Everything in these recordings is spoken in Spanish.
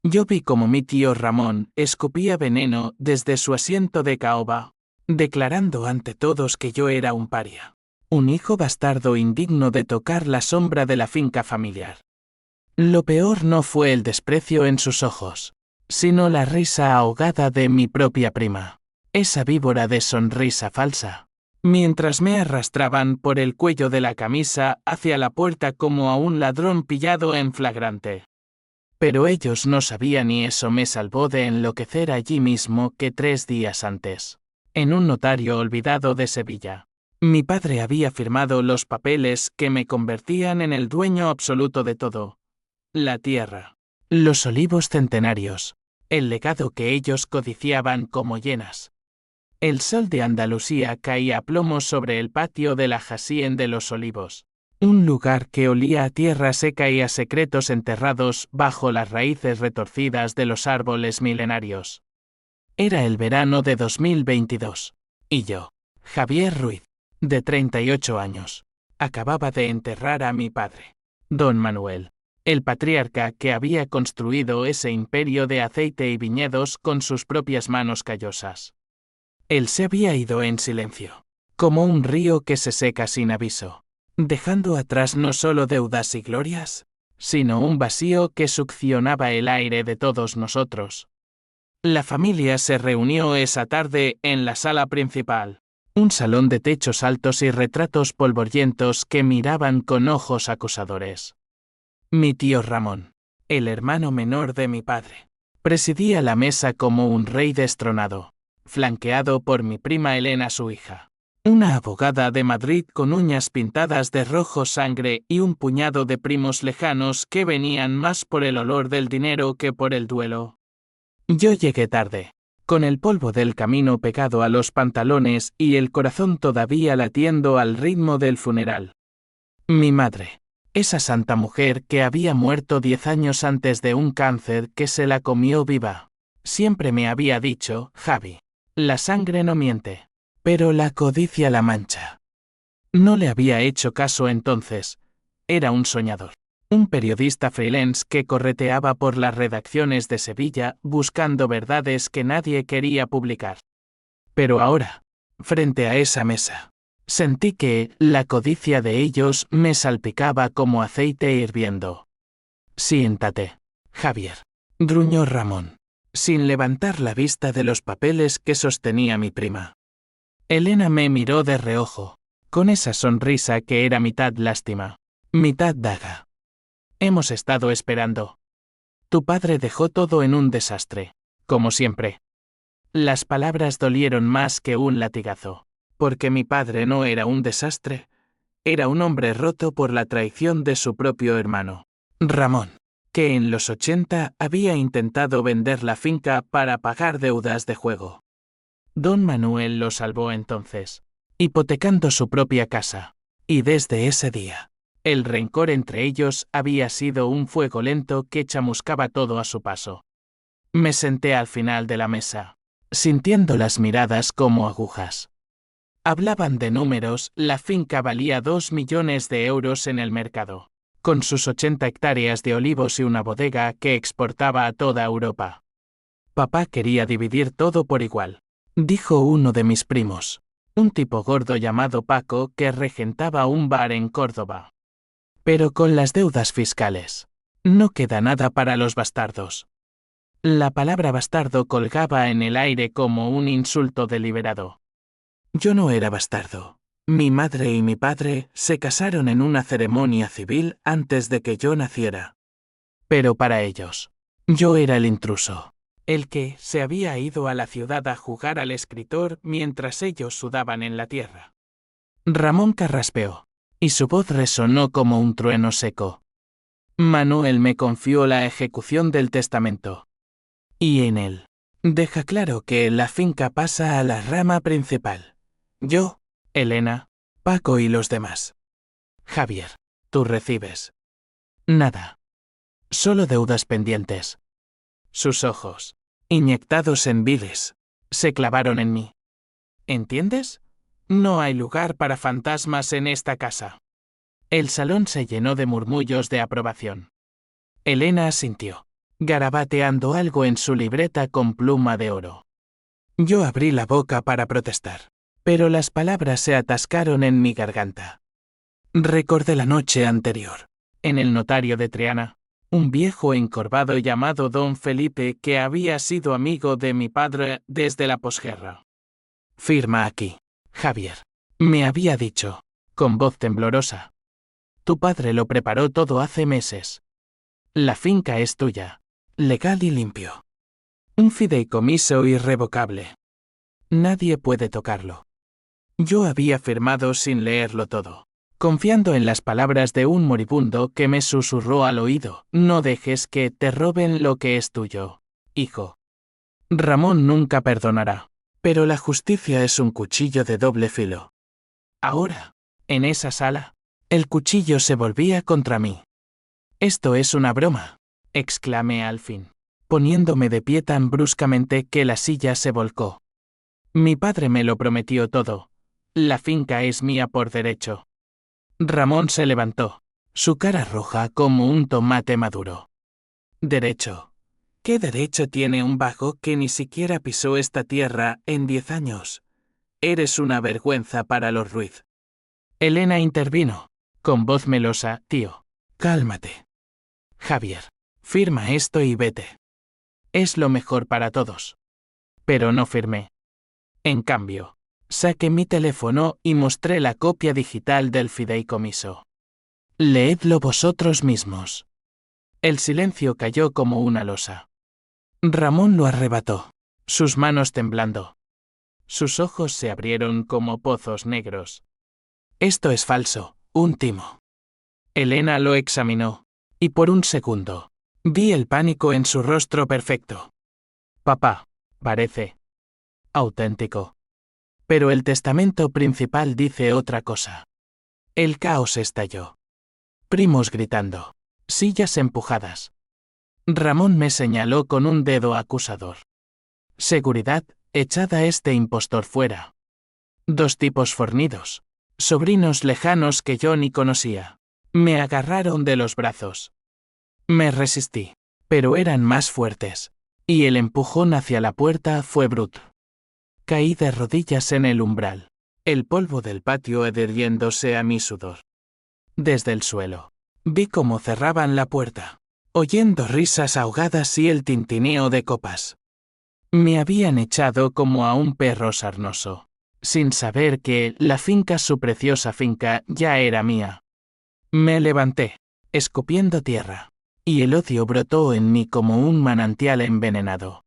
Yo vi como mi tío Ramón escupía veneno desde su asiento de caoba, declarando ante todos que yo era un paria, un hijo bastardo indigno de tocar la sombra de la finca familiar. Lo peor no fue el desprecio en sus ojos, sino la risa ahogada de mi propia prima, esa víbora de sonrisa falsa, mientras me arrastraban por el cuello de la camisa hacia la puerta como a un ladrón pillado en flagrante. Pero ellos no sabían y eso me salvó de enloquecer allí mismo que 3 días antes, en un notario olvidado de Sevilla. Mi padre había firmado los papeles que me convertían en el dueño absoluto de todo. La tierra, los olivos centenarios, el legado que ellos codiciaban como hienas. El sol de Andalucía caía a plomo sobre el patio de la Jassien de los Olivos, un lugar que olía a tierra seca y a secretos enterrados bajo las raíces retorcidas de los árboles milenarios. Era el verano de 2022, y yo, Javier Ruiz, de 38 años, acababa de enterrar a mi padre, don Manuel, el patriarca que había construido ese imperio de aceite y viñedos con sus propias manos callosas. Él se había ido en silencio, como un río que se seca sin aviso, dejando atrás no solo deudas y glorias, sino un vacío que succionaba el aire de todos nosotros. La familia se reunió esa tarde en la sala principal, un salón de techos altos y retratos polvorientos que miraban con ojos acusadores. Mi tío Ramón, el hermano menor de mi padre, presidía la mesa como un rey destronado, flanqueado por mi prima Elena, su hija, una abogada de Madrid con uñas pintadas de rojo sangre y un puñado de primos lejanos que venían más por el olor del dinero que por el duelo. Yo llegué tarde, con el polvo del camino pegado a los pantalones y el corazón todavía latiendo al ritmo del funeral. Mi madre, esa santa mujer que había muerto 10 años antes de un cáncer que se la comió viva, siempre me había dicho, Javi, la sangre no miente, pero la codicia la mancha. No le había hecho caso entonces. Era un soñador, un periodista freelance que correteaba por las redacciones de Sevilla buscando verdades que nadie quería publicar. Pero ahora, frente a esa mesa, sentí que la codicia de ellos me salpicaba como aceite hirviendo. Siéntate, Javier, gruñó Ramón, sin levantar la vista de los papeles que sostenía mi prima. Elena me miró de reojo, con esa sonrisa que era mitad lástima, mitad daga. Hemos estado esperando. Tu padre dejó todo en un desastre, como siempre. Las palabras dolieron más que un latigazo, porque mi padre no era un desastre, era un hombre roto por la traición de su propio hermano, Ramón, que en los 80 había intentado vender la finca para pagar deudas de juego. Don Manuel lo salvó entonces, hipotecando su propia casa, y desde ese día, el rencor entre ellos había sido un fuego lento que chamuscaba todo a su paso. Me senté al final de la mesa, sintiendo las miradas como agujas. Hablaban de números, la finca valía 2 millones de euros en el mercado, con sus 80 hectáreas de olivos y una bodega que exportaba a toda Europa. Papá quería dividir todo por igual, dijo uno de mis primos, un tipo gordo llamado Paco que regentaba un bar en Córdoba. Pero con las deudas fiscales, no queda nada para los bastardos. La palabra bastardo colgaba en el aire como un insulto deliberado. Yo no era bastardo. Mi madre y mi padre se casaron en una ceremonia civil antes de que yo naciera. Pero para ellos, yo era el intruso, el que se había ido a la ciudad a jugar al escritor mientras ellos sudaban en la tierra. Ramón carraspeó, y su voz resonó como un trueno seco. Manuel me confió la ejecución del testamento. Y en él, deja claro que la finca pasa a la rama principal. Yo, Elena, Paco y los demás. Javier, tú recibes. Nada. Solo deudas pendientes. Sus ojos, inyectados en vides, se clavaron en mí. ¿Entiendes? No hay lugar para fantasmas en esta casa. El salón se llenó de murmullos de aprobación. Elena asintió. garabateando algo en su libreta con pluma de oro. Yo abrí la boca para protestar, pero las palabras se atascaron en mi garganta. Recordé la noche anterior, en el notario de Triana, un viejo encorvado llamado Don Felipe que había sido amigo de mi padre desde la posguerra. «Firma aquí, Javier», me había dicho, con voz temblorosa. «Tu padre lo preparó todo hace meses. La finca es tuya, legal y limpio. Un fideicomiso irrevocable. Nadie puede tocarlo». Yo había firmado sin leerlo todo, confiando en las palabras de un moribundo que me susurró al oído: «No dejes que te roben lo que es tuyo, hijo». Ramón nunca perdonará, pero la justicia es un cuchillo de doble filo. Ahora, en esa sala, el cuchillo se volvía contra mí. «Esto es una broma», exclamé al fin, poniéndome de pie tan bruscamente que la silla se volcó. «Mi padre me lo prometió todo. La finca es mía por derecho». Ramón se levantó, su cara roja como un tomate maduro. «¿Derecho? ¿Qué derecho tiene un vago que ni siquiera pisó esta tierra en 10 años? Eres una vergüenza para los Ruiz». Elena intervino, con voz melosa: «Tío, cálmate. Javier, firma esto y vete. Es lo mejor para todos». Pero no firmé. En cambio, saqué mi teléfono y mostré la copia digital del fideicomiso. «Leedlo vosotros mismos». El silencio cayó como una losa. Ramón lo arrebató, sus manos temblando. Sus ojos se abrieron como pozos negros. «Esto es falso, un timo». Elena lo examinó, y por un segundo, vi el pánico en su rostro perfecto. «Papá, parece auténtico. Pero el testamento principal dice otra cosa». El caos estalló. Primos gritando, sillas empujadas. Ramón me señaló con un dedo acusador. «Seguridad, echad a este impostor fuera». 2 tipos fornidos, sobrinos lejanos que yo ni conocía, me agarraron de los brazos. Me resistí, pero eran más fuertes, y el empujón hacia la puerta fue bruto. Caí de rodillas en el umbral, el polvo del patio adhiriéndose a mi sudor. Desde el suelo, vi cómo cerraban la puerta, oyendo risas ahogadas y el tintineo de copas. Me habían echado como a un perro sarnoso, sin saber que la finca, su preciosa finca, ya era mía. Me levanté, escupiendo tierra, y el odio brotó en mí como un manantial envenenado.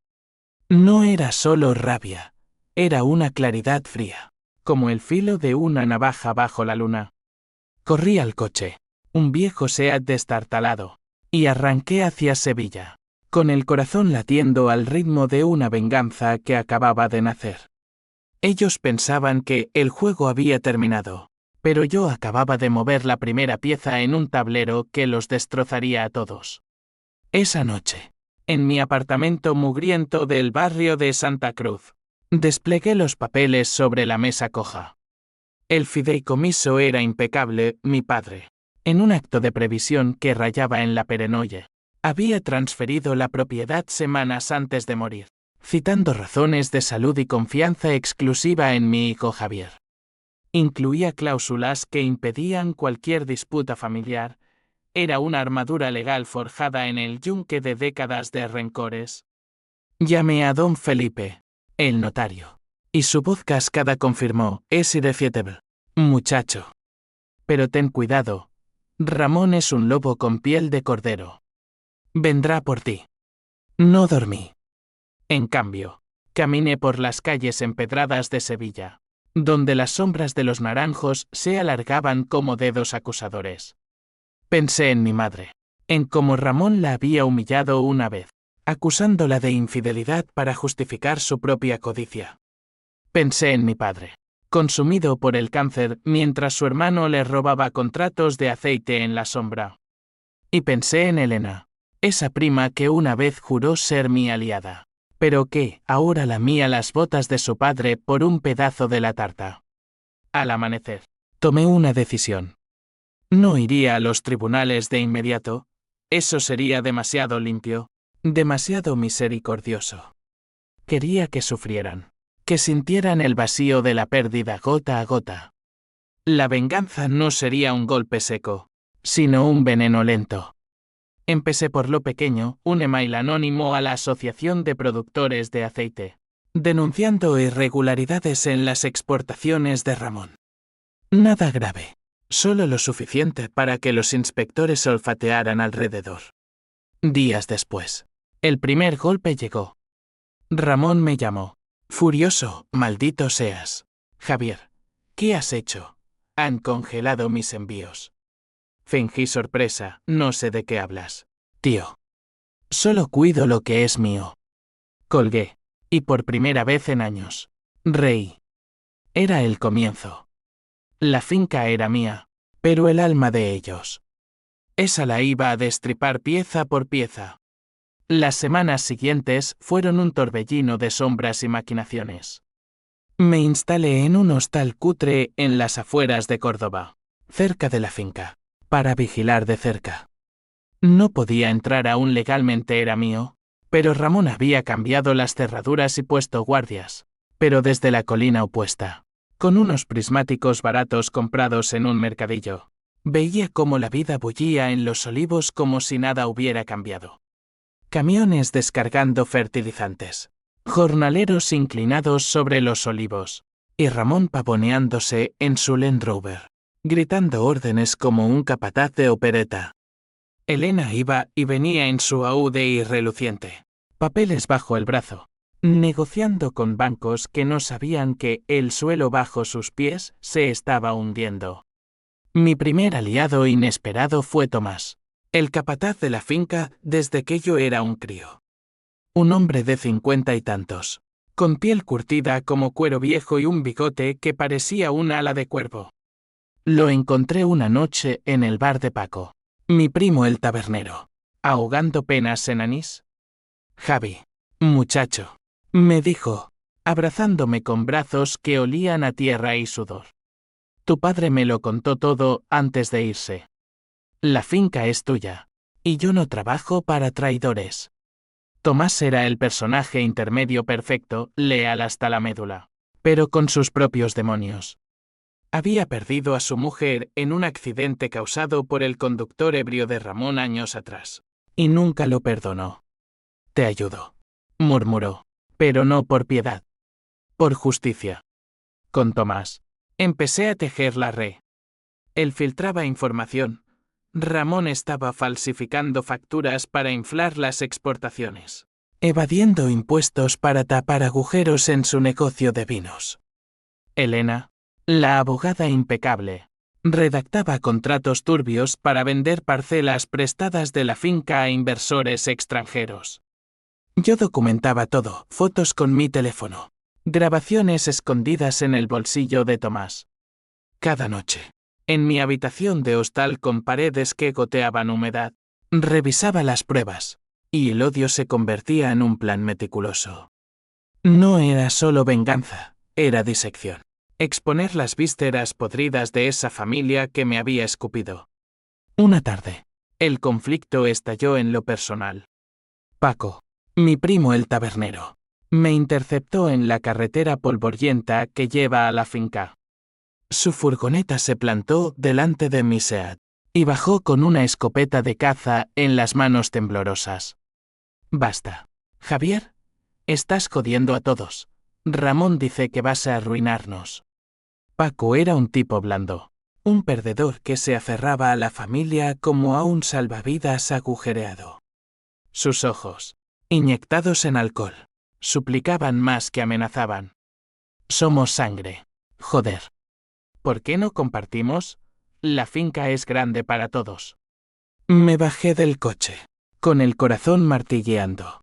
No era solo rabia, era una claridad fría, como el filo de una navaja bajo la luna. Corrí al coche, un viejo Seat destartalado, y arranqué hacia Sevilla, con el corazón latiendo al ritmo de una venganza que acababa de nacer. Ellos pensaban que el juego había terminado, pero yo acababa de mover la primera pieza en un tablero que los destrozaría a todos. Esa noche, en mi apartamento mugriento del barrio de Santa Cruz, desplegué los papeles sobre la mesa coja. El fideicomiso era impecable. Mi padre, en un acto de previsión que rayaba en la paranoia, había transferido la propiedad semanas antes de morir, citando razones de salud y confianza exclusiva en mi hijo Javier. Incluía cláusulas que impedían cualquier disputa familiar. Era una armadura legal forjada en el yunque de décadas de rencores. Llamé a don Felipe, el notario, y su voz cascada confirmó: «Es irrefutable, muchacho. Pero ten cuidado, Ramón es un lobo con piel de cordero. Vendrá por ti». No dormí. En cambio, caminé por las calles empedradas de Sevilla, donde las sombras de los naranjos se alargaban como dedos acusadores. Pensé en mi madre, en cómo Ramón la había humillado una vez, acusándola de infidelidad para justificar su propia codicia. Pensé en mi padre, consumido por el cáncer mientras su hermano le robaba contratos de aceite en la sombra. Y pensé en Elena, esa prima que una vez juró ser mi aliada, pero que ahora lamía las botas de su padre por un pedazo de la tarta. Al amanecer, tomé una decisión. No iría a los tribunales de inmediato, eso sería demasiado limpio, demasiado misericordioso. Quería que sufrieran, que sintieran el vacío de la pérdida gota a gota. La venganza no sería un golpe seco, sino un veneno lento. Empecé por lo pequeño, un email anónimo a la Asociación de Productores de Aceite, denunciando irregularidades en las exportaciones de Ramón. Nada grave, solo lo suficiente para que los inspectores olfatearan alrededor. Días después, el primer golpe llegó. Ramón me llamó. Furioso, maldito seas. Javier, ¿qué has hecho? Han congelado mis envíos. Fingí sorpresa, no sé de qué hablas. Tío. Solo cuido lo que es mío. Colgué. Y por primera vez en años. Reí. Era el comienzo. La finca era mía, pero el alma de ellos. Esa la iba a destripar pieza por pieza. Las semanas siguientes fueron un torbellino de sombras y maquinaciones. Me instalé en un hostal cutre en las afueras de Córdoba, cerca de la finca, para vigilar de cerca. No podía entrar aún legalmente, era mío, pero Ramón había cambiado las cerraduras y puesto guardias, pero desde la colina opuesta, con unos prismáticos baratos comprados en un mercadillo. Veía cómo la vida bullía en los olivos como si nada hubiera cambiado. Camiones descargando fertilizantes, jornaleros inclinados sobre los olivos, y Ramón pavoneándose en su Land Rover, gritando órdenes como un capataz de opereta. Elena iba y venía en su Audi reluciente, papeles bajo el brazo, negociando con bancos que no sabían que el suelo bajo sus pies se estaba hundiendo. Mi primer aliado inesperado fue Tomás, el capataz de la finca desde que yo era un crío. Un hombre de 50 y tantos, con piel curtida como cuero viejo y un bigote que parecía un ala de cuervo. Lo encontré una noche en el bar de Paco, mi primo el tabernero, ahogando penas en anís. Javi, muchacho, me dijo, abrazándome con brazos que olían a tierra y sudor. Tu padre me lo contó todo antes de irse. La finca es tuya, y yo no trabajo para traidores. Tomás era el personaje intermedio perfecto, leal hasta la médula, pero con sus propios demonios. Había perdido a su mujer en un accidente causado por el conductor ebrio de Ramón años atrás, y nunca lo perdonó. Te ayudo, murmuró, pero no por piedad. Por justicia. Con Tomás, empecé a tejer la red. Él filtraba información. Ramón estaba falsificando facturas para inflar las exportaciones, evadiendo impuestos para tapar agujeros en su negocio de vinos. Elena, la abogada impecable, redactaba contratos turbios para vender parcelas prestadas de la finca a inversores extranjeros. Yo documentaba todo, fotos con mi teléfono, grabaciones escondidas en el bolsillo de Tomás. Cada noche, en mi habitación de hostal con paredes que goteaban humedad, revisaba las pruebas, y el odio se convertía en un plan meticuloso. No era solo venganza, era disección. Exponer las vísceras podridas de esa familia que me había escupido. Una tarde, el conflicto estalló en lo personal. Paco, mi primo el tabernero, me interceptó en la carretera polvorienta que lleva a la finca. Su furgoneta se plantó delante de mi Seat, y bajó con una escopeta de caza en las manos temblorosas. Basta. Javier, estás jodiendo a todos. Ramón dice que vas a arruinarnos. Paco era un tipo blando, un perdedor que se aferraba a la familia como a un salvavidas agujereado. Sus ojos, inyectados en alcohol, suplicaban más que amenazaban. Somos sangre. Joder. ¿Por qué no compartimos? La finca es grande para todos. Me bajé del coche, con el corazón martilleando.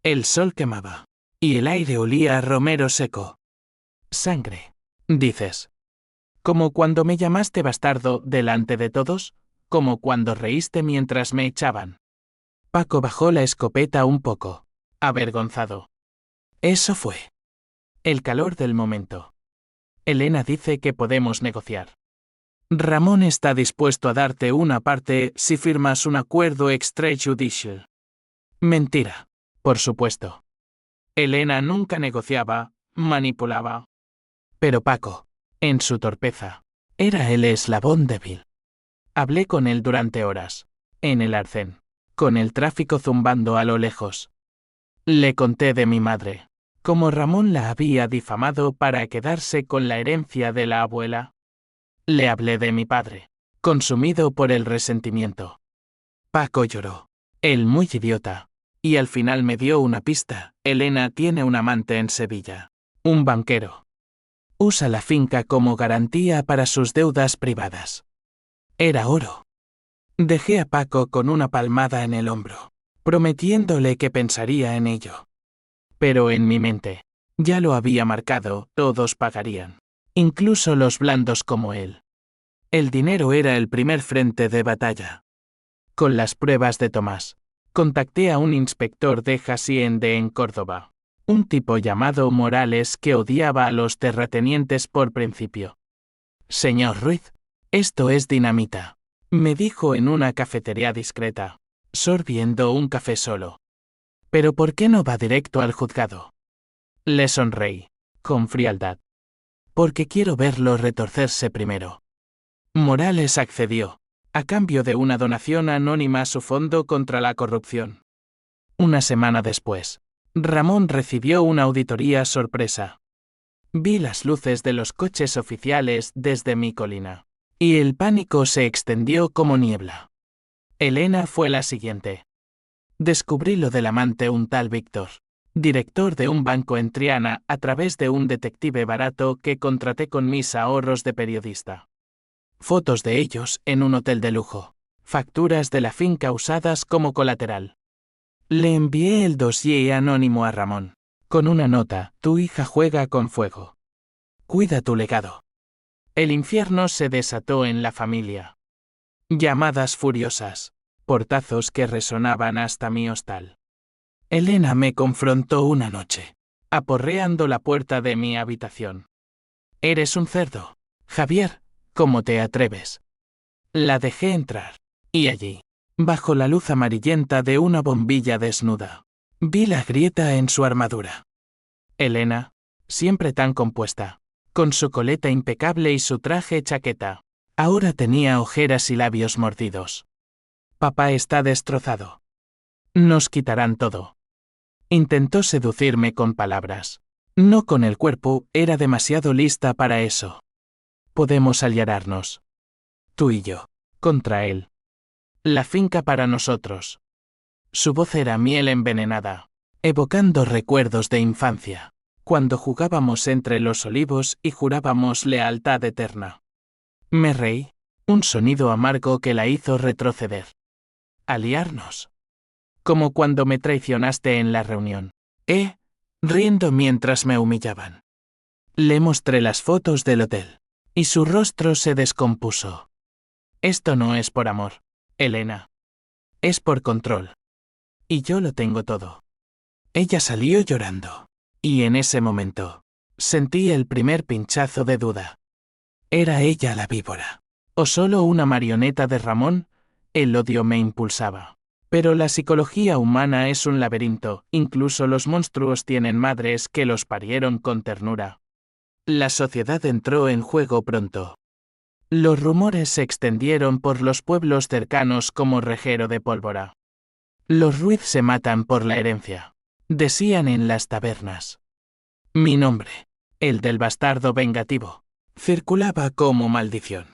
El sol quemaba, y el aire olía a romero seco. Sangre, dices. Como cuando me llamaste bastardo delante de todos, como cuando reíste mientras me echaban. Paco bajó la escopeta un poco, avergonzado. Eso fue. El calor del momento. Elena dice que podemos negociar. Ramón está dispuesto a darte una parte si firmas un acuerdo extrajudicial. Mentira. Por supuesto. Elena nunca negociaba, manipulaba. Pero Paco, en su torpeza, era el eslabón débil. Hablé con él durante horas, en el arcén, con el tráfico zumbando a lo lejos. Le conté de mi madre, cómo Ramón la había difamado para quedarse con la herencia de la abuela. Le hablé de mi padre, consumido por el resentimiento. Paco lloró, él muy idiota, y al final me dio una pista. Elena tiene un amante en Sevilla, un banquero. Usa la finca como garantía para sus deudas privadas. Era oro. Dejé a Paco con una palmada en el hombro, prometiéndole que pensaría en ello. Pero en mi mente, ya lo había marcado, todos pagarían, incluso los blandos como él. El dinero era el primer frente de batalla. Con las pruebas de Tomás, contacté a un inspector de Hacienda en Córdoba, un tipo llamado Morales que odiaba a los terratenientes por principio. Señor Ruiz, esto es dinamita, me dijo en una cafetería discreta, sorbiendo un café solo. ¿Pero por qué no va directo al juzgado? Le sonreí, con frialdad. Porque quiero verlo retorcerse primero. Morales accedió, a cambio de una donación anónima a su fondo contra la corrupción. Una semana después, Ramón recibió una auditoría sorpresa. Vi las luces de los coches oficiales desde mi colina, y el pánico se extendió como niebla. Elena fue la siguiente. Descubrí lo del amante un tal Víctor, director de un banco en Triana a través de un detective barato que contraté con mis ahorros de periodista. Fotos de ellos en un hotel de lujo, facturas de la finca usadas como colateral. Le envié el dossier anónimo a Ramón, con una nota: tu hija juega con fuego. Cuida tu legado. El infierno se desató en la familia. Llamadas furiosas, portazos que resonaban hasta mi hostal. Elena me confrontó una noche, aporreando la puerta de mi habitación. Eres un cerdo, Javier, ¿cómo te atreves? La dejé entrar, y allí, bajo la luz amarillenta de una bombilla desnuda, vi la grieta en su armadura. Elena, siempre tan compuesta, con su coleta impecable y su traje chaqueta, ahora tenía ojeras y labios mordidos. Papá está destrozado. Nos quitarán todo. Intentó seducirme con palabras. No con el cuerpo, era demasiado lista para eso. Podemos aliarnos. Tú y yo, contra él. La finca para nosotros. Su voz era miel envenenada, evocando recuerdos de infancia, cuando jugábamos entre los olivos y jurábamos lealtad eterna. Me reí, un sonido amargo que la hizo retroceder. Aliarnos. Como cuando me traicionaste en la reunión. Riendo mientras me humillaban. Le mostré las fotos del hotel, y su rostro se descompuso. Esto no es por amor, Elena. Es por control. Y yo lo tengo todo. Ella salió llorando, y en ese momento, sentí el primer pinchazo de duda. ¿Era ella la víbora? ¿O solo una marioneta de Ramón? El odio me impulsaba. Pero la psicología humana es un laberinto, incluso los monstruos tienen madres que los parieron con ternura. La sociedad entró en juego pronto. Los rumores se extendieron por los pueblos cercanos como reguero de pólvora. Los Ruiz se matan por la herencia, decían en las tabernas. Mi nombre, el del bastardo vengativo, circulaba como maldición.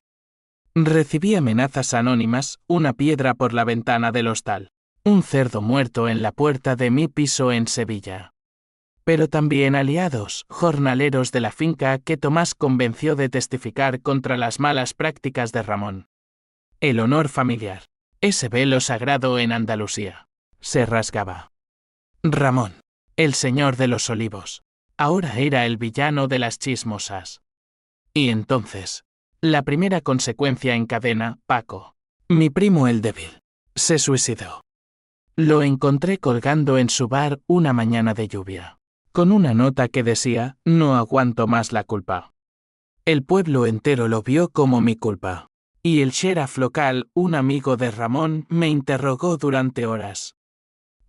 Recibí amenazas anónimas, una piedra por la ventana del hostal, un cerdo muerto en la puerta de mi piso en Sevilla. Pero también aliados, jornaleros de la finca que Tomás convenció de testificar contra las malas prácticas de Ramón. El honor familiar, ese velo sagrado en Andalucía, se rasgaba. Ramón, el señor de los olivos, ahora era el villano de las chismosas. Y entonces, la primera consecuencia en cadena, Paco, mi primo el débil, se suicidó. Lo encontré colgando en su bar una mañana de lluvia, con una nota que decía: no aguanto más la culpa. El pueblo entero lo vio como mi culpa, y el sheriff local, un amigo de Ramón, me interrogó durante horas.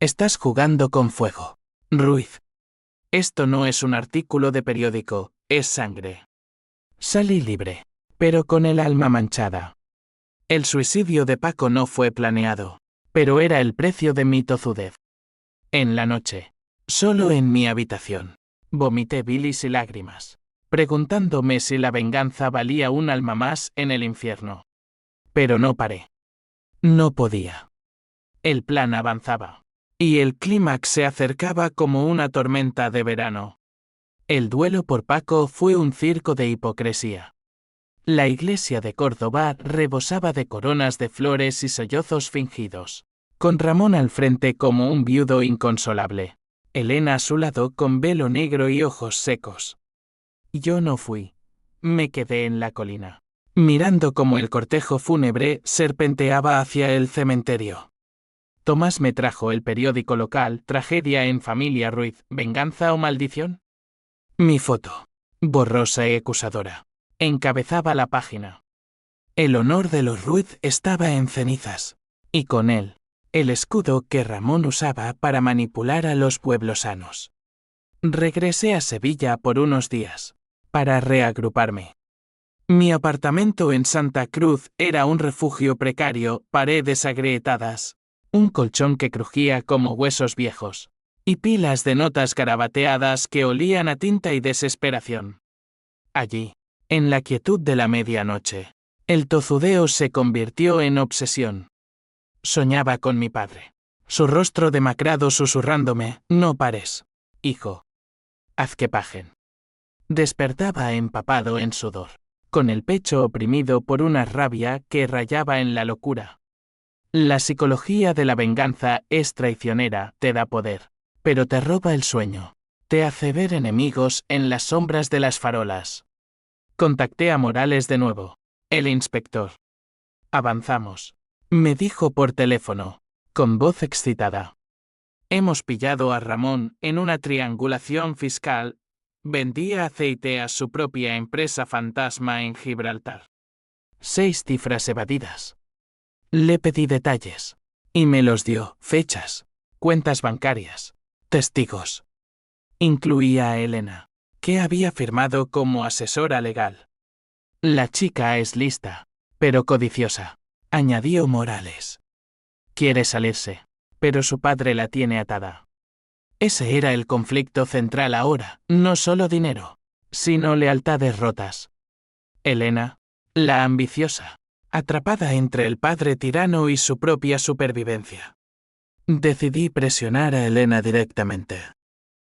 Estás jugando con fuego. Ruiz. Esto no es un artículo de periódico, es sangre. Salí libre, pero con el alma manchada. El suicidio de Paco no fue planeado, pero era el precio de mi tozudez. En la noche, solo en mi habitación, vomité bilis y lágrimas, preguntándome si la venganza valía un alma más en el infierno. Pero no paré. No podía. El plan avanzaba, y el clímax se acercaba como una tormenta de verano. El duelo por Paco fue un circo de hipocresía. La iglesia de Córdoba rebosaba de coronas de flores y sollozos fingidos, con Ramón al frente como un viudo inconsolable, Elena a su lado con velo negro y ojos secos. Yo no fui. Me quedé en la colina, mirando cómo el cortejo fúnebre serpenteaba hacia el cementerio. Tomás me trajo el periódico local Tragedia en Familia Ruiz, ¿venganza o maldición? Mi foto, borrosa y acusadora, encabezaba la página. El honor de los Ruiz estaba en cenizas, y con él, el escudo que Ramón usaba para manipular a los pueblosanos. Regresé a Sevilla por unos días, para reagruparme. Mi apartamento en Santa Cruz era un refugio precario, paredes agrietadas, un colchón que crujía como huesos viejos, y pilas de notas garabateadas que olían a tinta y desesperación. Allí, en la quietud de la medianoche, el tozudeo se convirtió en obsesión. Soñaba con mi padre, su rostro demacrado susurrándome, no pares, hijo. Haz que pajen. Despertaba empapado en sudor, con el pecho oprimido por una rabia que rayaba en la locura. La psicología de la venganza es traicionera, te da poder, pero te roba el sueño, te hace ver enemigos en las sombras de las farolas. Contacté a Morales de nuevo, el inspector. Avanzamos, me dijo por teléfono, con voz excitada. Hemos pillado a Ramón en una triangulación fiscal. Vendía aceite a su propia empresa fantasma en Gibraltar. 6 cifras evadidas. Le pedí detalles, y me los dio, fechas, cuentas bancarias, testigos. Incluía a Elena, que había firmado como asesora legal. La chica es lista, pero codiciosa, añadió Morales. Quiere salirse, pero su padre la tiene atada. Ese era el conflicto central ahora, no solo dinero, sino lealtades rotas. Elena, la ambiciosa, atrapada entre el padre tirano y su propia supervivencia. Decidí presionar a Elena directamente.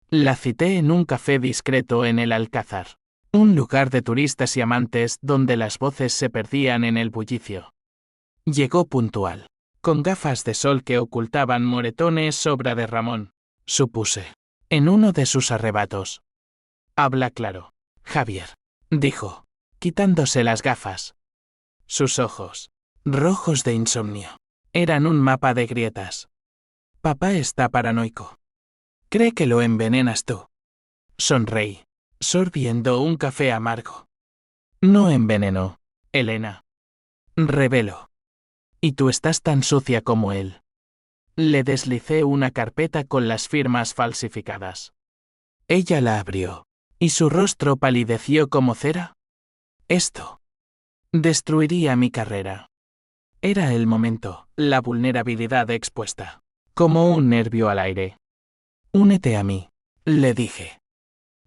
La cité en un café discreto en el Alcázar, un lugar de turistas y amantes donde las voces se perdían en el bullicio. Llegó puntual, con gafas de sol que ocultaban moretones obra de Ramón. Supuse, en uno de sus arrebatos. Habla claro, Javier, dijo, quitándose las gafas. Sus ojos, rojos de insomnio, eran un mapa de grietas. Papá está paranoico. Cree que lo envenenas tú. Sonreí, sorbiendo un café amargo. No envenenó, Elena. Reveló. Y tú estás tan sucia como él. Le deslicé una carpeta con las firmas falsificadas. Ella la abrió, y su rostro palideció como cera. Esto destruiría mi carrera. Era el momento, la vulnerabilidad expuesta, como un nervio al aire. Únete a mí, le dije.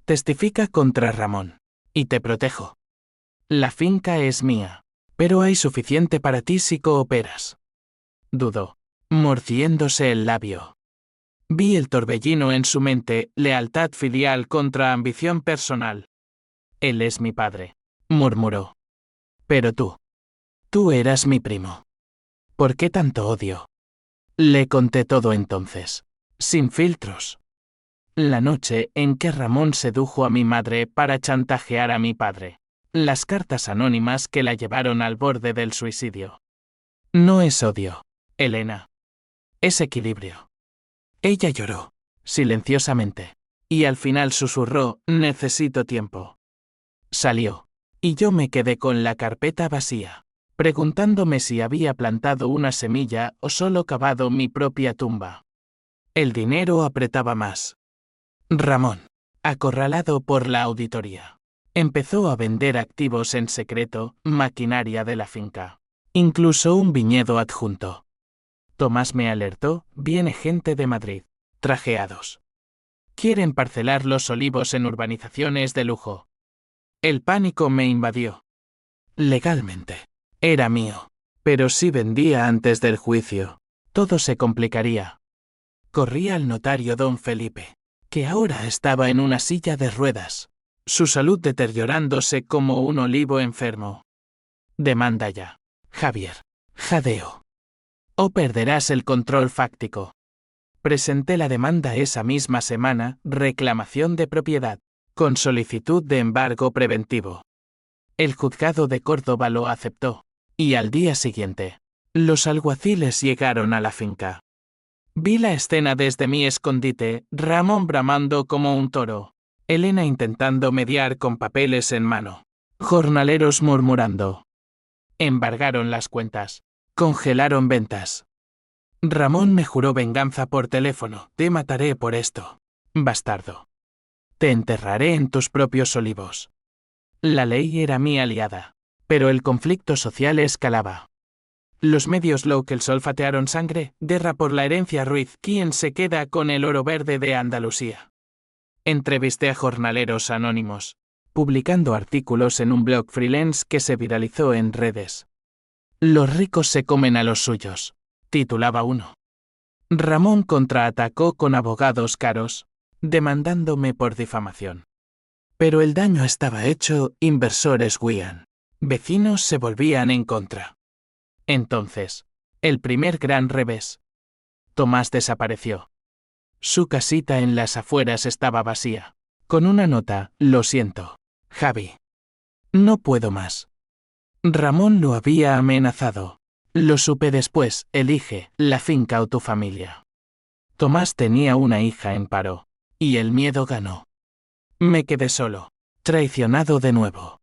Testifica contra Ramón, y te protejo. La finca es mía, pero hay suficiente para ti si cooperas. Dudó, mordiéndose el labio. Vi el torbellino en su mente, lealtad filial contra ambición personal. Él es mi padre, murmuró. Pero tú eras mi primo. ¿Por qué tanto odio? Le conté todo entonces, sin filtros. La noche en que Ramón sedujo a mi madre para chantajear a mi padre. Las cartas anónimas que la llevaron al borde del suicidio. No es odio, Elena. Es equilibrio. Ella lloró, silenciosamente, y al final susurró, necesito tiempo. Salió, y yo me quedé con la carpeta vacía, preguntándome si había plantado una semilla o solo cavado mi propia tumba. El dinero apretaba más. Ramón, acorralado por la auditoría, empezó a vender activos en secreto, maquinaria de la finca, incluso un viñedo adjunto. Tomás me alertó, viene gente de Madrid, trajeados. Quieren parcelar los olivos en urbanizaciones de lujo. El pánico me invadió. Legalmente, era mío, pero si vendía antes del juicio, todo se complicaría. Corrí al notario don Felipe, que ahora estaba en una silla de ruedas, su salud deteriorándose como un olivo enfermo. Demanda ya, Javier, jadeo. O perderás el control fáctico. Presenté la demanda esa misma semana, reclamación de propiedad, con solicitud de embargo preventivo. El juzgado de Córdoba lo aceptó, y al día siguiente, los alguaciles llegaron a la finca. Vi la escena desde mi escondite, Ramón bramando como un toro, Elena intentando mediar con papeles en mano, jornaleros murmurando. Embargaron las cuentas, congelaron ventas. Ramón me juró venganza por teléfono, te mataré por esto, bastardo. Te enterraré en tus propios olivos. La ley era mi aliada, pero el conflicto social escalaba. Los medios locals olfatearon sangre, guerra por la herencia Ruiz, ¿quién se queda con el oro verde de Andalucía? Entrevisté a jornaleros anónimos, publicando artículos en un blog freelance que se viralizó en redes. Los ricos se comen a los suyos, titulaba uno. Ramón contraatacó con abogados caros, demandándome por difamación. Pero el daño estaba hecho, inversores huían, vecinos se volvían en contra. Entonces, el primer gran revés. Tomás desapareció. Su casita en las afueras estaba vacía, con una nota, lo siento, Javi. No puedo más. Ramón lo había amenazado. Lo supe después, elige la finca o tu familia. Tomás tenía una hija en paro, y el miedo ganó. Me quedé solo, traicionado de nuevo.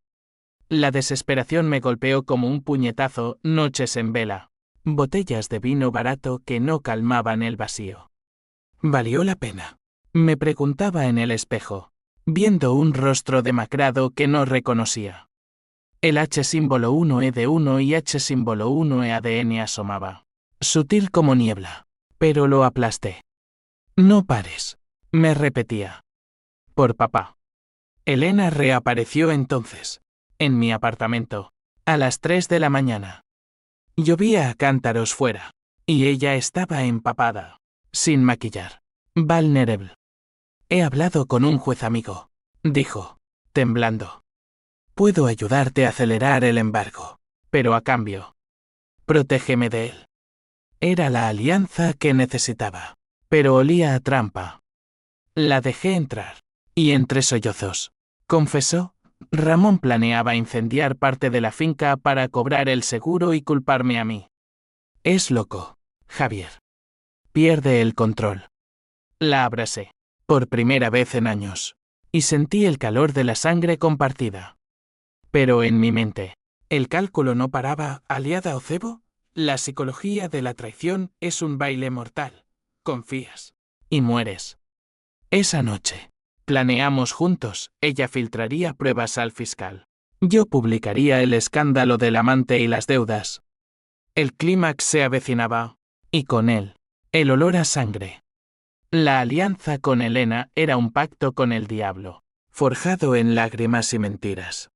La desesperación me golpeó como un puñetazo, noches en vela, botellas de vino barato que no calmaban el vacío. ¿Valió la pena? Me preguntaba en el espejo, viendo un rostro demacrado que no reconocía. El H símbolo 1E de 1 y H símbolo 1E asomaba, sutil como niebla, pero lo aplasté. No pares, me repetía. Por papá. Elena reapareció entonces, en mi apartamento, a las 3 de la mañana. Llovía a cántaros fuera, y ella estaba empapada, sin maquillar, vulnerable. He hablado con un juez amigo, dijo, temblando. Puedo ayudarte a acelerar el embargo, pero a cambio, protégeme de él. Era la alianza que necesitaba, pero olía a trampa. La dejé entrar, y entre sollozos, confesó, Ramón planeaba incendiar parte de la finca para cobrar el seguro y culparme a mí. Es loco, Javier. Pierde el control. La abracé, por primera vez en años, y sentí el calor de la sangre compartida. Pero en mi mente, el cálculo no paraba, aliada o cebo, la psicología de la traición es un baile mortal. Confías. Y mueres. Esa noche, planeamos juntos, ella filtraría pruebas al fiscal. Yo publicaría el escándalo del amante y las deudas. El clímax se avecinaba, y con él, el olor a sangre. La alianza con Elena era un pacto con el diablo, forjado en lágrimas y mentiras.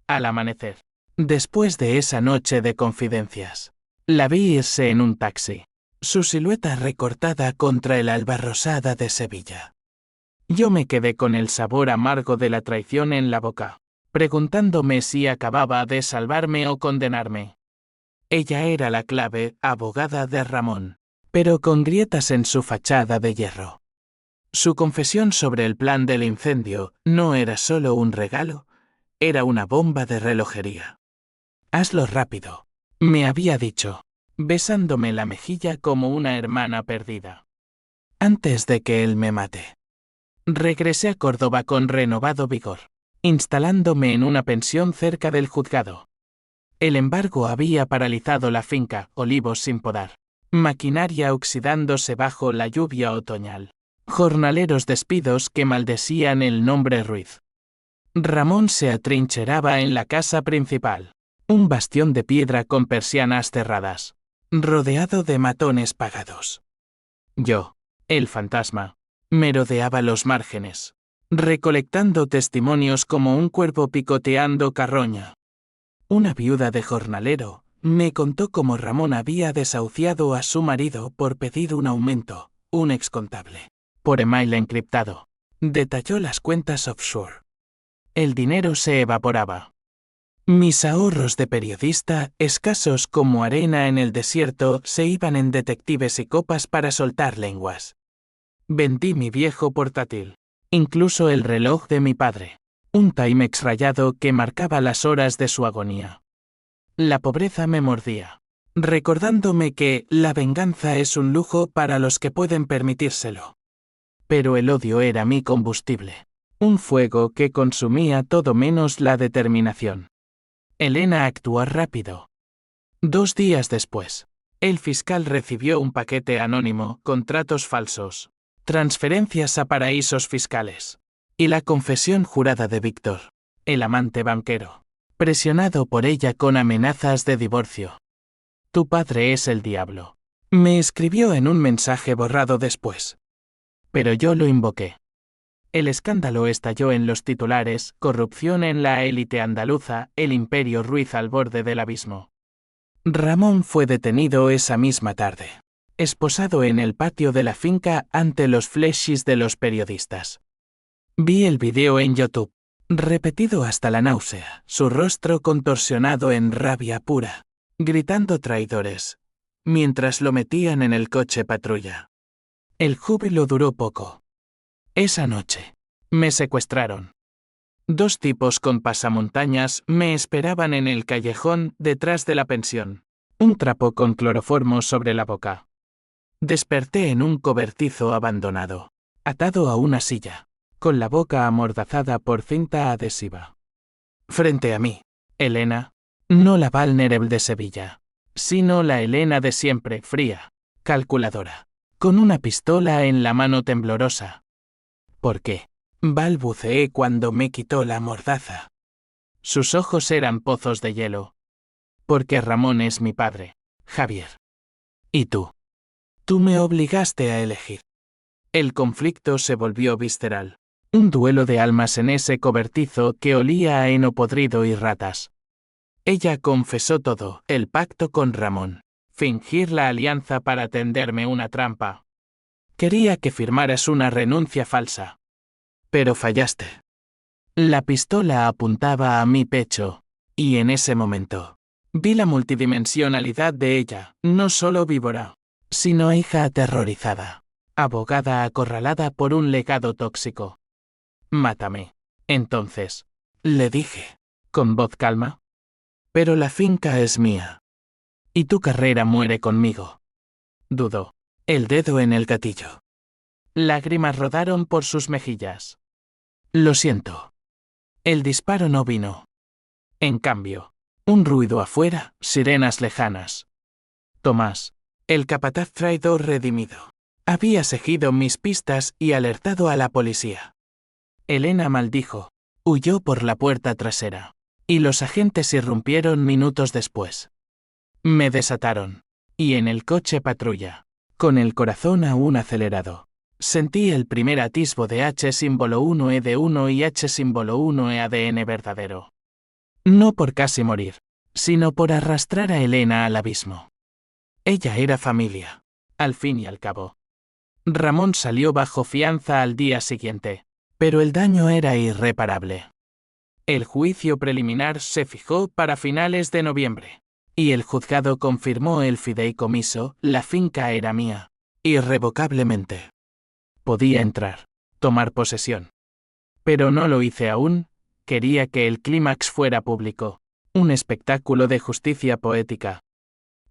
Al amanecer, después de esa noche de confidencias, la vi irse en un taxi, su silueta recortada contra el alba rosada de Sevilla. Yo me quedé con el sabor amargo de la traición en la boca, preguntándome si acababa de salvarme o condenarme. Ella era la clave, abogada de Ramón, pero con grietas en su fachada de hierro. Su confesión sobre el plan del incendio no era solo un regalo, era una bomba de relojería. Hazlo rápido, me había dicho, besándome la mejilla como una hermana perdida. Antes de que él me mate. Regresé a Córdoba con renovado vigor, instalándome en una pensión cerca del juzgado. El embargo había paralizado la finca, olivos sin podar, Maquinaria oxidándose bajo la lluvia otoñal. Jornaleros despidos que maldecían el nombre Ruiz. Ramón se atrincheraba en la casa principal. Un bastión de piedra con persianas cerradas. Rodeado de matones pagados. Yo, el fantasma, merodeaba los márgenes, recolectando testimonios como un cuervo picoteando carroña. Una viuda de jornalero me contó cómo Ramón había desahuciado a su marido por pedir un aumento, un excontable, por email encriptado. Detalló las cuentas offshore. El dinero se evaporaba. Mis ahorros de periodista, escasos como arena en el desierto, se iban en detectives y copas para soltar lenguas. Vendí mi viejo portátil, incluso el reloj de mi padre, un Timex rayado que marcaba las horas de su agonía. La pobreza me mordía, recordándome que la venganza es un lujo para los que pueden permitírselo. Pero el odio era mi combustible, un fuego que consumía todo menos la determinación. Elena actuó rápido. 2 días después, el fiscal recibió un paquete anónimo, contratos falsos, transferencias a paraísos fiscales, y la confesión jurada de Víctor, el amante banquero, presionado por ella con amenazas de divorcio. Tu padre es el diablo, me escribió en un mensaje borrado después. Pero yo lo invoqué. El escándalo estalló en los titulares: corrupción en la élite andaluza, el imperio Ruiz al borde del abismo. Ramón fue detenido esa misma tarde, esposado en el patio de la finca ante los flashes de los periodistas. Vi el video en YouTube, repetido hasta la náusea, su rostro contorsionado en rabia pura, gritando traidores, mientras lo metían en el coche patrulla. El júbilo duró poco. Esa noche, me secuestraron. 2 tipos con pasamontañas me esperaban en el callejón detrás de la pensión. Un trapo con cloroformo sobre la boca. Desperté en un cobertizo abandonado, atado a una silla, con la boca amordazada por cinta adhesiva. Frente a mí, Elena, no la Vulnerable de Sevilla, sino la Elena de siempre, fría, calculadora, con una pistola en la mano temblorosa. ¿Por qué?, balbuceé cuando me quitó la mordaza. Sus ojos eran pozos de hielo. Porque Ramón es mi padre, Javier. ¿Y tú? Tú me obligaste a elegir. El conflicto se volvió visceral. Un duelo de almas en ese cobertizo que olía a heno podrido y ratas. Ella confesó todo: el pacto con Ramón, fingir la alianza para tenderme una trampa. Quería que firmaras una renuncia falsa. Pero fallaste. La pistola apuntaba a mi pecho, y en ese momento vi la multidimensionalidad de ella, no solo víbora, sino hija aterrorizada, abogada acorralada por un legado tóxico. Mátame, entonces, le dije, con voz calma. Pero la finca es mía. Y tu carrera muere conmigo. Dudó, el dedo en el gatillo. Lágrimas rodaron por sus mejillas. Lo siento. El disparo no vino. En cambio, un ruido afuera, sirenas lejanas. Tomás, el capataz traidor redimido, había seguido mis pistas y alertado a la policía. Elena maldijo, huyó por la puerta trasera, y los agentes irrumpieron minutos después. Me desataron, y en el coche patrulla, con el corazón aún acelerado, sentí el primer atisbo de H-1E1 y H-1E verdadero. No por casi morir, sino por arrastrar a Elena al abismo. Ella era familia, al fin y al cabo. Ramón salió bajo fianza al día siguiente, pero el daño era irreparable. El juicio preliminar se fijó para finales de noviembre, y el juzgado confirmó el fideicomiso: la finca era mía, irrevocablemente. Podía entrar, tomar posesión. Pero no lo hice aún. Quería que el clímax fuera público, un espectáculo de justicia poética.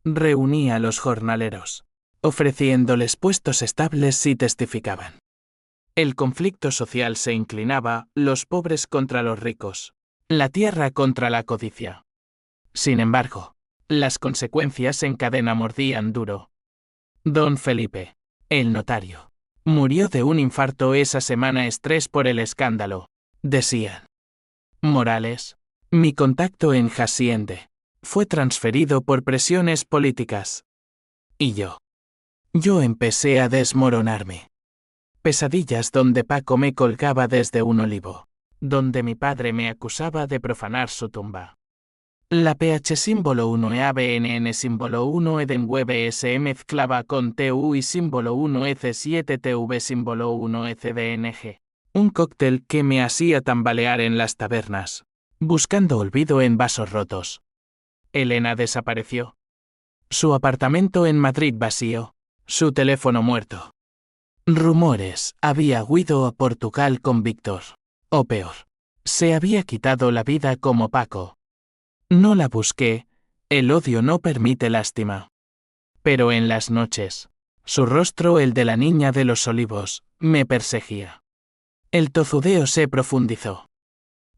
Reuní a los jornaleros, ofreciéndoles puestos estables si testificaban. El conflicto social se inclinaba, los pobres contra los ricos, la tierra contra la codicia. Sin embargo, las consecuencias en cadena mordían duro. Don Felipe, el notario, murió de un infarto esa semana. Estrés por el escándalo, decían. Morales, mi contacto en Haciende, fue transferido por presiones políticas. Y yo empecé a desmoronarme. Pesadillas donde Paco me colgaba desde un olivo, donde mi padre me acusaba de profanar su tumba. La PH símbolo 1 EABNN símbolo 1 Edenweb se mezclaba con TU y símbolo 1 EC7 TV símbolo 1 ECDNG. Un cóctel que me hacía tambalear en las tabernas, buscando olvido en vasos rotos. Elena desapareció. Su apartamento en Madrid vacío, su teléfono muerto. Rumores, había huido a Portugal con Víctor. O peor, se había quitado la vida como Paco. No la busqué, el odio no permite lástima. Pero en las noches, su rostro, el de la niña de los olivos, me perseguía. El tozudeo se profundizó.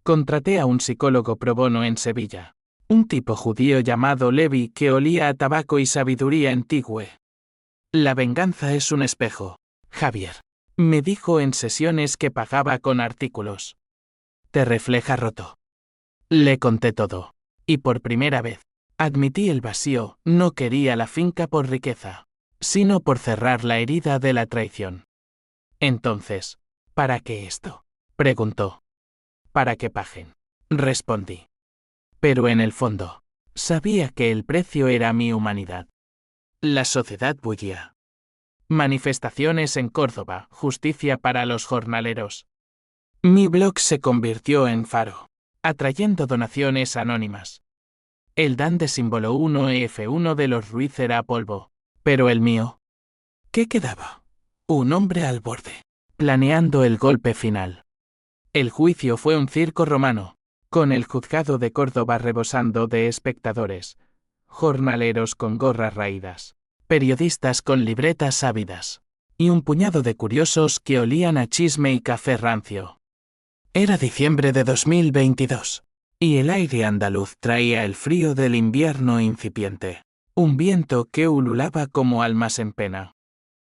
Contraté a un psicólogo pro bono en Sevilla, un tipo judío llamado Levi que olía a tabaco y sabiduría antigua. La venganza es un espejo, Javier, me dijo en sesiones que pagaba con artículos. Te refleja roto. Le conté todo. Y por primera vez, admití el vacío. No quería la finca por riqueza, sino por cerrar la herida de la traición. Entonces, ¿para qué esto?, preguntó. Para que paguen, respondí. Pero en el fondo, sabía que el precio era mi humanidad. La sociedad bullía. Manifestaciones en Córdoba, justicia para los jornaleros. Mi blog se convirtió en faro, atrayendo donaciones anónimas. El DAN de símbolo 1EF1 de los Ruiz era polvo, pero el mío. ¿Qué quedaba? Un hombre al borde, planeando el golpe final. El juicio fue un circo romano, con el juzgado de Córdoba rebosando de espectadores, jornaleros con gorras raídas, periodistas con libretas ávidas, y un puñado de curiosos que olían a chisme y café rancio. Era diciembre de 2022, y el aire andaluz traía el frío del invierno incipiente, un viento que ululaba como almas en pena.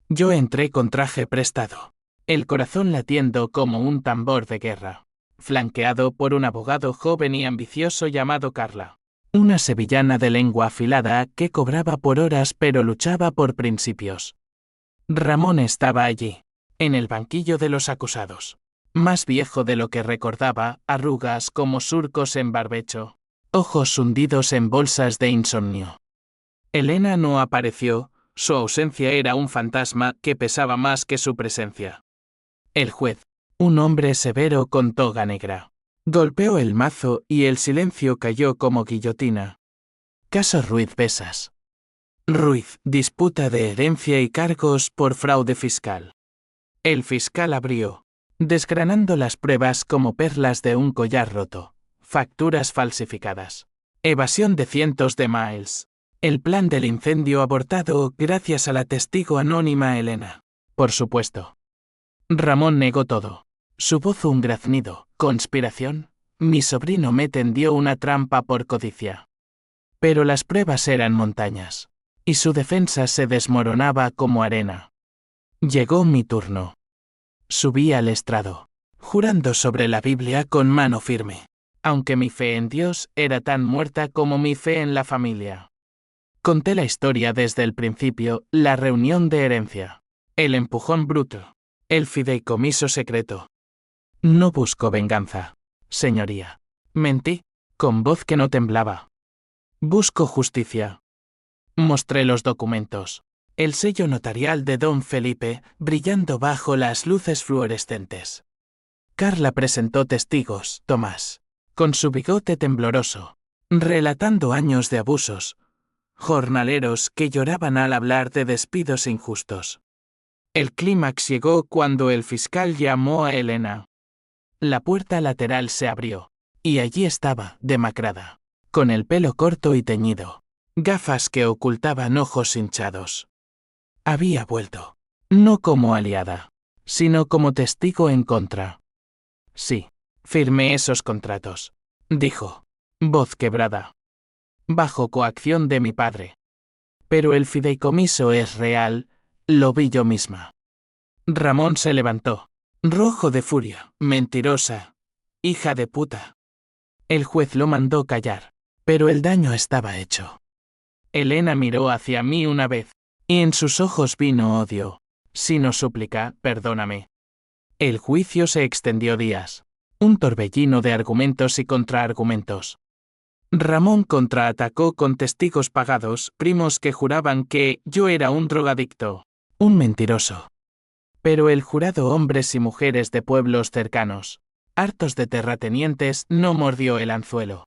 Yo entré con traje prestado, el corazón latiendo como un tambor de guerra, flanqueado por un abogado joven y ambicioso llamado Carla, una sevillana de lengua afilada que cobraba por horas pero luchaba por principios. Ramón estaba allí, en el banquillo de los acusados. Más viejo de lo que recordaba, arrugas como surcos en barbecho, ojos hundidos en bolsas de insomnio. Elena no apareció, su ausencia era un fantasma que pesaba más que su presencia. El juez, un hombre severo con toga negra, golpeó el mazo y el silencio cayó como guillotina. Caso Ruiz Besas. Ruiz, disputa de herencia y cargos por fraude fiscal. El fiscal abrió, desgranando las pruebas como perlas de un collar roto, facturas falsificadas, evasión de cientos de miles, el plan del incendio abortado gracias a la testigo anónima Elena. Por supuesto. Ramón negó todo. Su voz un graznido. ¿Conspiración? Mi sobrino me tendió una trampa por codicia. Pero las pruebas eran montañas, y su defensa se desmoronaba como arena. Llegó mi turno. Subí al estrado, jurando sobre la Biblia con mano firme, aunque mi fe en Dios era tan muerta como mi fe en la familia. Conté la historia desde el principio, la reunión de herencia, el empujón bruto, el fideicomiso secreto. No busco venganza, señoría. Mentí, con voz que no temblaba. Busco justicia. Mostré los documentos. El sello notarial de Don Felipe, brillando bajo las luces fluorescentes. Carla presentó testigos, Tomás, con su bigote tembloroso, relatando años de abusos. Jornaleros que lloraban al hablar de despidos injustos. El clímax llegó cuando el fiscal llamó a Elena. La puerta lateral se abrió, y allí estaba, demacrada, con el pelo corto y teñido, gafas que ocultaban ojos hinchados. Había vuelto, no como aliada, sino como testigo en contra. Sí, firmé esos contratos, dijo, voz quebrada. Bajo coacción de mi padre. Pero el fideicomiso es real, lo vi yo misma. Ramón se levantó, rojo de furia. Mentirosa. Hija de puta. El juez lo mandó callar, pero el daño estaba hecho. Elena miró hacia mí una vez, y en sus ojos vino odio. Sino súplica, perdóname. El juicio se extendió días. Un torbellino de argumentos y contraargumentos. Ramón contraatacó con testigos pagados, primos que juraban que yo era un drogadicto, un mentiroso. Pero el jurado, hombres y mujeres de pueblos cercanos, hartos de terratenientes, no mordió el anzuelo.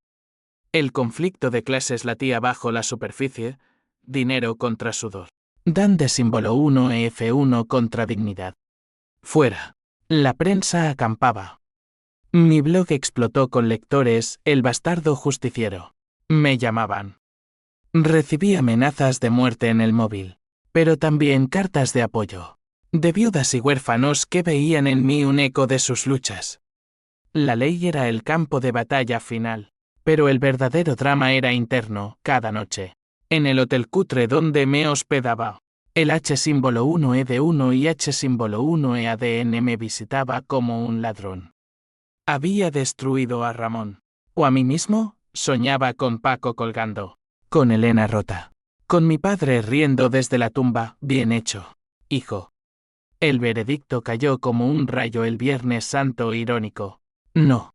El conflicto de clases latía bajo la superficie, dinero contra sudor. Dan de símbolo 1 e F1 contra dignidad. Fuera. La prensa acampaba. Mi blog explotó con lectores, el bastardo justiciero. Me llamaban. Recibí amenazas de muerte en el móvil, pero también cartas de apoyo, de viudas y huérfanos que veían en mí un eco de sus luchas. La ley era el campo de batalla final, pero el verdadero drama era interno, cada noche. En el hotel cutre donde me hospedaba, el H símbolo 1E1 y H símbolo 1EADN me visitaba como un ladrón. Había destruido a Ramón. O a mí mismo, soñaba con Paco colgando, con Elena rota, con mi padre riendo desde la tumba. Bien hecho, hijo. El veredicto cayó como un rayo el Viernes Santo irónico. No.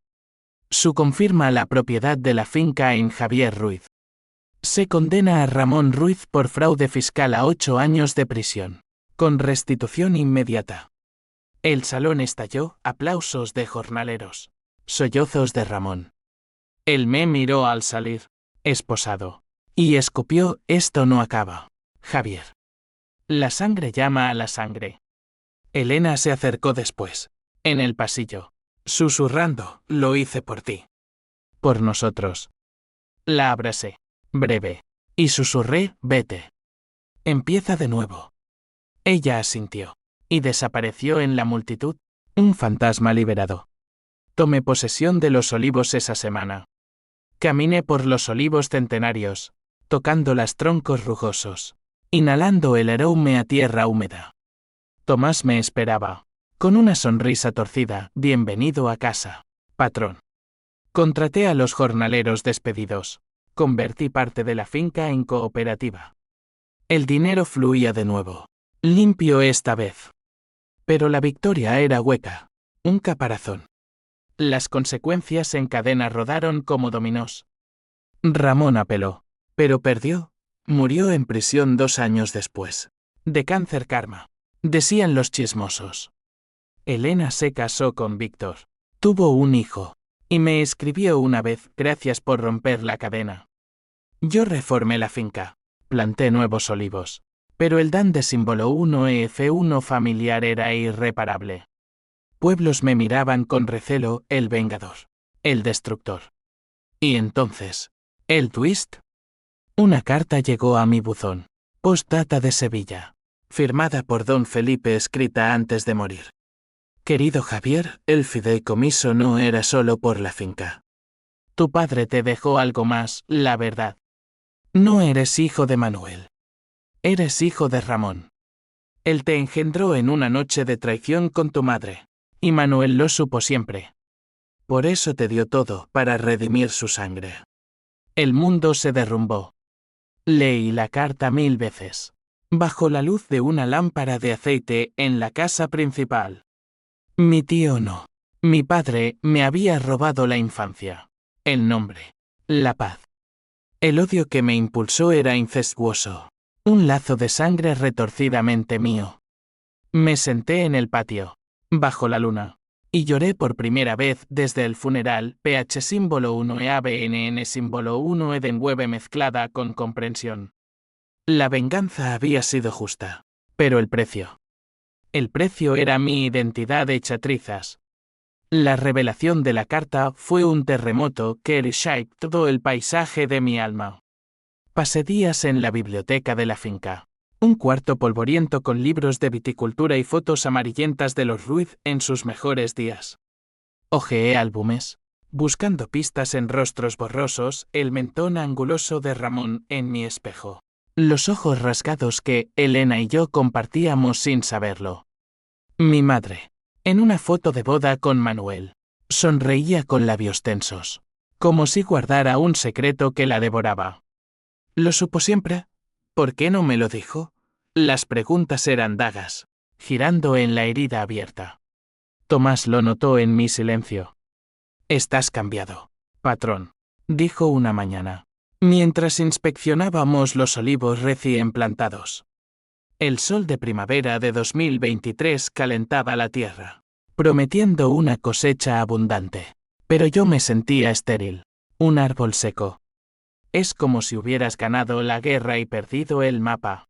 Su confirma la propiedad de la finca en Javier Ruiz. Se condena a Ramón Ruiz por fraude fiscal a 8 años de prisión, con restitución inmediata. El salón estalló, aplausos de jornaleros, sollozos de Ramón. Él me miró al salir, esposado, y escupió: esto no acaba, Javier. La sangre llama a la sangre. Elena se acercó después, en el pasillo, susurrando: lo hice por ti. Por nosotros. La abracé, breve, y susurré: vete. Empieza de nuevo. Ella asintió, y desapareció en la multitud, un fantasma liberado. Tomé posesión de los olivos esa semana. Caminé por los olivos centenarios, tocando los troncos rugosos, inhalando el aroma a tierra húmeda. Tomás me esperaba, con una sonrisa torcida: bienvenido a casa, patrón. Contraté a los jornaleros despedidos, convertí parte de la finca en cooperativa. El dinero fluía de nuevo, limpio esta vez. Pero la victoria era hueca, un caparazón. Las consecuencias en cadena rodaron como dominós. Ramón apeló, pero perdió. Murió en prisión 2 años después. De cáncer karma, decían los chismosos. Elena se casó con Víctor. Tuvo un hijo. Y me escribió una vez: gracias por romper la cadena. Yo reformé la finca. Planté nuevos olivos. Pero el dan de símbolo 1EF1 familiar era irreparable. Pueblos me miraban con recelo: el vengador, el destructor. Y entonces, el twist. Una carta llegó a mi buzón, postdata de Sevilla, firmada por don Felipe, escrita antes de morir. Querido Javier, el fideicomiso no era solo por la finca. Tu padre te dejó algo más, la verdad. No eres hijo de Manuel. Eres hijo de Ramón. Él te engendró en una noche de traición con tu madre. Y Manuel lo supo siempre. Por eso te dio todo, para redimir su sangre. El mundo se derrumbó. Leí la carta 1000 veces, bajo la luz de una lámpara de aceite en la casa principal. Mi tío no. Mi padre me había robado la infancia, el nombre, la paz. El odio que me impulsó era incestuoso, un lazo de sangre retorcidamente mío. Me senté en el patio, bajo la luna, y lloré por primera vez desde el funeral. PH símbolo 1 EABNN símbolo 1 Edenwebe mezclada con comprensión. La venganza había sido justa, pero el precio. El precio era mi identidad hecha trizas. La revelación de la carta fue un terremoto que reshaped todo el paisaje de mi alma. Pasé días en la biblioteca de la finca. Un cuarto polvoriento con libros de viticultura y fotos amarillentas de los Ruiz en sus mejores días. Hojeé álbumes, buscando pistas en rostros borrosos, el mentón anguloso de Ramón en mi espejo. Los ojos rasgados que Elena y yo compartíamos sin saberlo. Mi madre, en una foto de boda con Manuel, sonreía con labios tensos, como si guardara un secreto que la devoraba. ¿Lo supo siempre? ¿Por qué no me lo dijo? Las preguntas eran dagas, girando en la herida abierta. Tomás lo notó en mi silencio. Estás cambiado, patrón, dijo una mañana, mientras inspeccionábamos los olivos recién plantados. El sol de primavera de 2023 calentaba la tierra, prometiendo una cosecha abundante. Pero yo me sentía estéril, un árbol seco. Es como si hubieras ganado la guerra y perdido el mapa.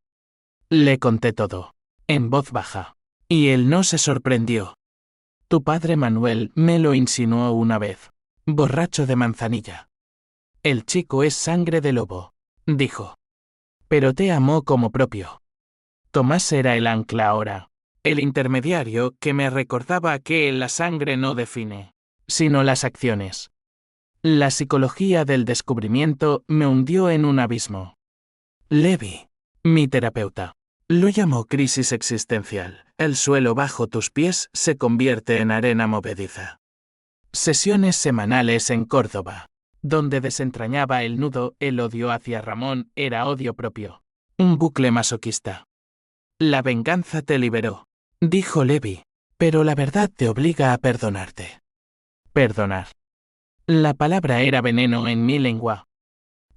Le conté todo, en voz baja, y él no se sorprendió. Tu padre Manuel me lo insinuó una vez, borracho de manzanilla. El chico es sangre de lobo, dijo. Pero te amó como propio. Tomás era el ancla ahora, el intermediario que me recordaba que la sangre no define, sino las acciones. La psicología del descubrimiento me hundió en un abismo. Levi, mi terapeuta, lo llamó crisis existencial. El suelo bajo tus pies se convierte en arena movediza. Sesiones semanales en Córdoba, donde desentrañaba el nudo. El odio hacia Ramón era odio propio, un bucle masoquista. La venganza te liberó, dijo Levi, pero la verdad te obliga a perdonarte. Perdonar. La palabra era veneno en mi lengua.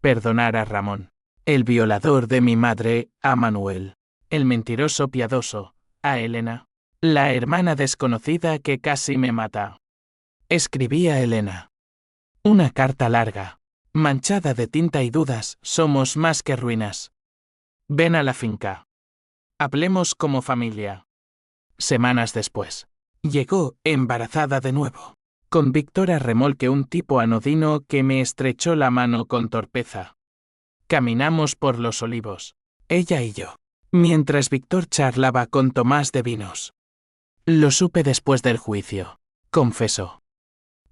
Perdonar a Ramón, el violador de mi madre, a Manuel, el mentiroso piadoso, a Elena, la hermana desconocida que casi me mata. Escribí a Elena. Una carta larga, manchada de tinta y dudas. Somos más que ruinas. Ven a la finca. Hablemos como familia. Semanas después, llegó, embarazada de nuevo, con Víctor a remolque, un tipo anodino que me estrechó la mano con torpeza. Caminamos por los olivos, ella y yo, mientras Víctor charlaba con Tomás de Vinos. Lo supe después del juicio, confesó.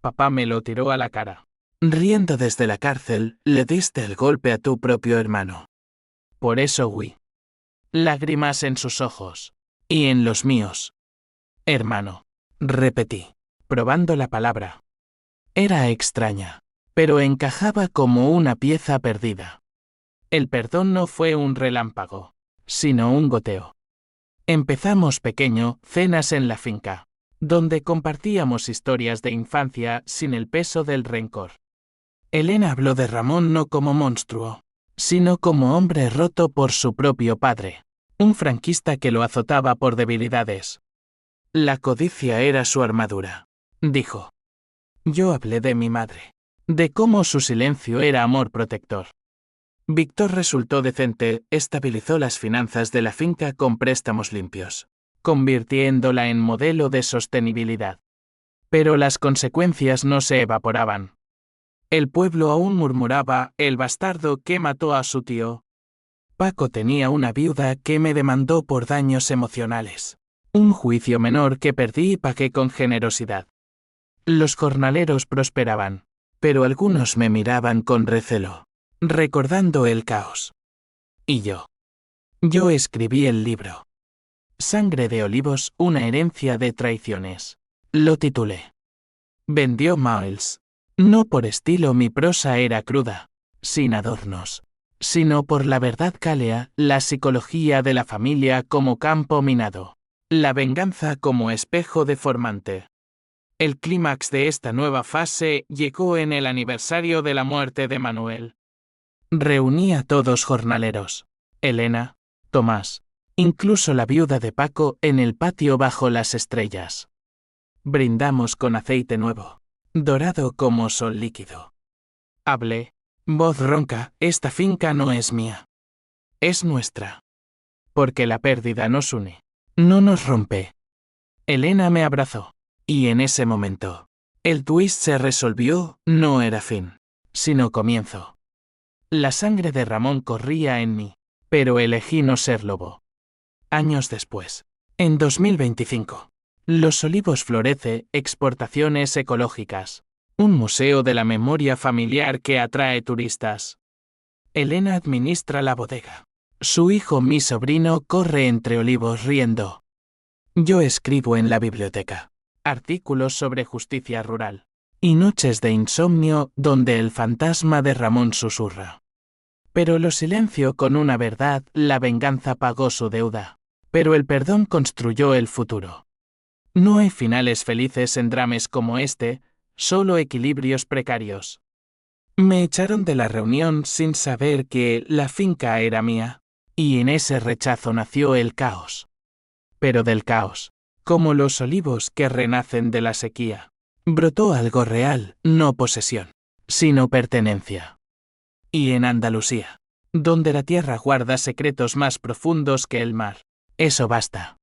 Papá me lo tiró a la cara. Riendo desde la cárcel, le diste el golpe a tu propio hermano. Por eso huí. Lágrimas en sus ojos. Y en los míos. Hermano, repetí, probando la palabra. Era extraña, pero encajaba como una pieza perdida. El perdón no fue un relámpago, sino un goteo. Empezamos pequeño, cenas en la finca, donde compartíamos historias de infancia sin el peso del rencor. Elena habló de Ramón no como monstruo, sino como hombre roto por su propio padre, un franquista que lo azotaba por debilidades. La codicia era su armadura, dijo. Yo hablé de mi madre, de cómo su silencio era amor protector. Víctor resultó decente, estabilizó las finanzas de la finca con préstamos limpios, convirtiéndola en modelo de sostenibilidad. Pero las consecuencias no se evaporaban. El pueblo aún murmuraba, el bastardo que mató a su tío. Paco tenía una viuda que me demandó por daños emocionales. Un juicio menor que perdí y pagué con generosidad. Los jornaleros prosperaban, pero algunos me miraban con recelo, recordando el caos. Y yo escribí el libro. Sangre de olivos, una herencia de traiciones. Lo titulé. Vendió Miles. No por estilo, mi prosa era cruda, sin adornos, sino por la verdad cálea, la psicología de la familia como campo minado, la venganza como espejo deformante. El clímax de esta nueva fase llegó en el aniversario de la muerte de Manuel. Reuní a todos jornaleros, Elena, Tomás, incluso la viuda de Paco, en el patio bajo las estrellas. Brindamos con aceite nuevo, dorado como sol líquido. Hablé, voz ronca, esta finca no es mía. Es nuestra. Porque la pérdida nos une, no nos rompe. Elena me abrazó, y en ese momento, el twist se resolvió, no era fin, sino comienzo. La sangre de Ramón corría en mí, pero elegí no ser lobo. Años después, en 2025, Los Olivos florece, exportaciones ecológicas. Un museo de la memoria familiar que atrae turistas. Elena administra la bodega. Su hijo, mi sobrino, corre entre olivos riendo. Yo escribo en la biblioteca artículos sobre justicia rural y noches de insomnio donde el fantasma de Ramón susurra. Pero lo silencio con una verdad, la venganza pagó su deuda, pero el perdón construyó el futuro. No hay finales felices en dramas como este, solo equilibrios precarios. Me echaron de la reunión sin saber que la finca era mía, y en ese rechazo nació el caos. Pero del caos, como los olivos que renacen de la sequía, brotó algo real, no posesión, sino pertenencia. Y en Andalucía, donde la tierra guarda secretos más profundos que el mar, eso basta.